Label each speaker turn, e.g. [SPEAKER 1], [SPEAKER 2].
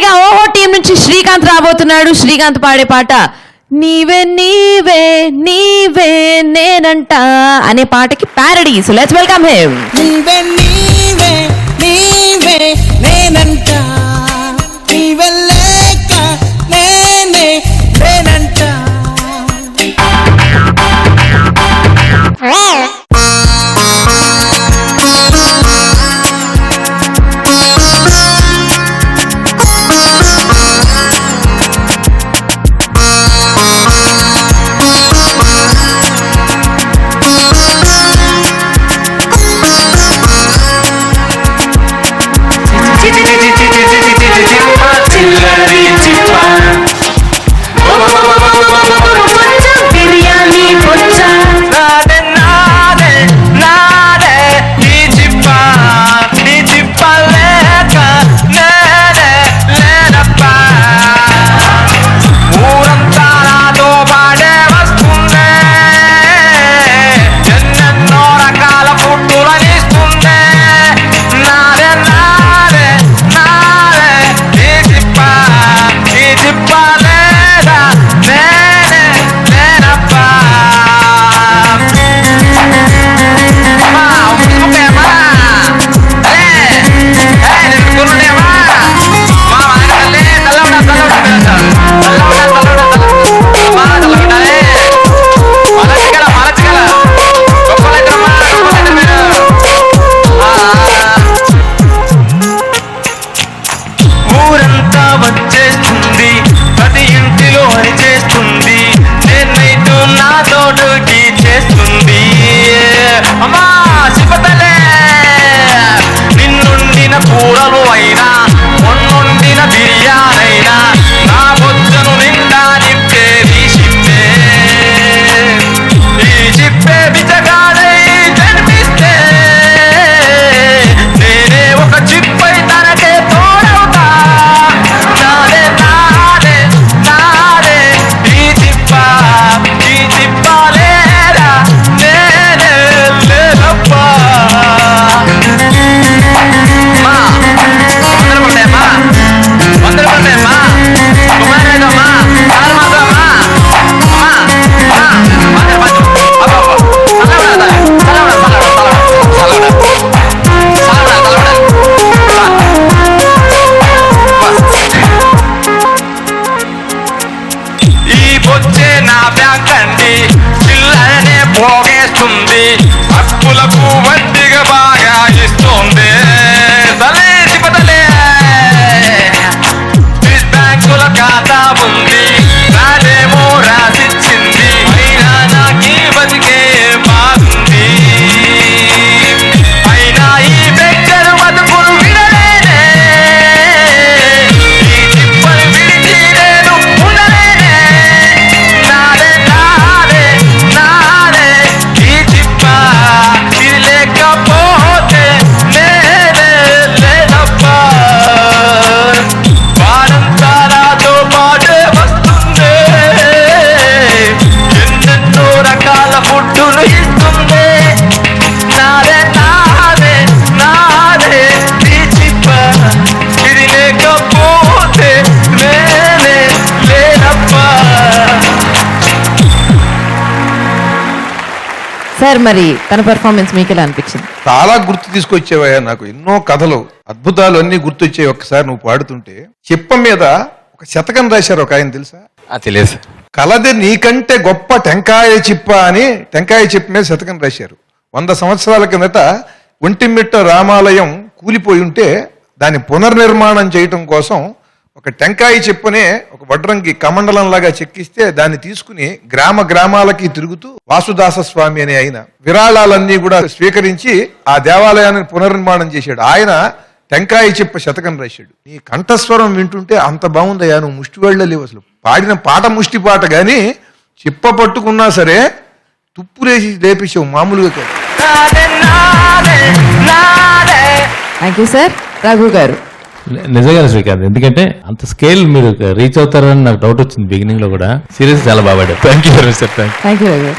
[SPEAKER 1] మొదటిసారిగా ఓహో టీం నుంచి శ్రీకాంత్ రాబోతున్నాడు. శ్రీకాంత్ పాడే పాట నీవే నీవే నీవే నేనంట అనే పాటకి parody. So let's welcome him.
[SPEAKER 2] నీవే నీవే నీవే నేనంట నీవే లేక నేనే నేనంట
[SPEAKER 3] అప్పులకు వడ్డీగా బాగా ఇస్తుంది స్విస్ బ్యాంకుల ఖాతా ఉంది రాజేమో రాసిచ్చింది అయినా నాకీ బతికే బాగుంది అయినా ఈ బెక్కరు బతుకులు విడలేనే ఈ చిప్పలు విడిచి నేను ఉండలేనే నాదే నాదే నాదే ఈ చిప్ప ఇది లేకపోతే నేనే లేనప్పా వారంతా నాతో పాటే వస్తుంది ఎన్నెన్నో రకాల ఫుడ్డులు ఇస్తుంది నాదే నాదే నాదే ఈ చిప్ప ఇది లేకపోతే నేనే లేనప్పా.
[SPEAKER 1] సార్ మరి తన పెర్ఫార్మెన్స్ మీకు ఎలా అనిపించింది?
[SPEAKER 4] చాలా గుర్తు తీసుకొచ్చేవయ్యా నాకు. ఎన్నో కథలు అద్భుతాలు అన్ని గుర్తొచ్చాయి ఒక్కసారి నువ్వు పాడుతుంటే. చిప్ప మీద ఒక శతకం రాశారు ఒక ఆయన, తెలుసా?
[SPEAKER 3] తెలియదు.
[SPEAKER 4] కలది నీకంటే గొప్ప టెంకాయ చిప్ప అని టెంకాయ చిప్ప మీద శతకం రాశారు. 100 సంవత్సరాల కిందట ఒంటిమిట్ట రామాలయం కూలిపోయి ఉంటే దాన్ని పునర్నిర్మాణం చేయటం కోసం ఒక టెంకాయ చిప్పనే ఒక వడ్రంగి కమండలంలాగా చెక్కిస్తే దాన్ని తీసుకుని గ్రామాలకి తిరుగుతూ వాసుదాస స్వామి అనే ఆయన విరాళాలన్నీ కూడా స్వీకరించి ఆ దేవాలయాన్ని పునర్నిర్మాణం చేశాడు. ఆయన టెంకాయ చిప్ప శతకం రాశాడు. నీ కంఠస్వరం వింటుంటే అంత బాగుందయ్యా, నువ్వు ముష్టి వాళ్ళ లేవు. అసలు పాడిన పాట ముష్టి పాట గాని చిప్ప పట్టుకున్నా సరే తుప్పులేసి లేపేసావు, మామూలుగా కాదు.
[SPEAKER 1] Thank you sir. రఘు గారు,
[SPEAKER 5] నిజంగా శ్రీకాంత్, ఎందుకంటే అంత స్కేల్ మీరు రీచ్ అవుతారని నాకు డౌట్ వచ్చింది బిగినింగ్ లో కూడా. సీరియస్ చాలా బాగా. Thank you very much sir.
[SPEAKER 1] Thank you Raghu.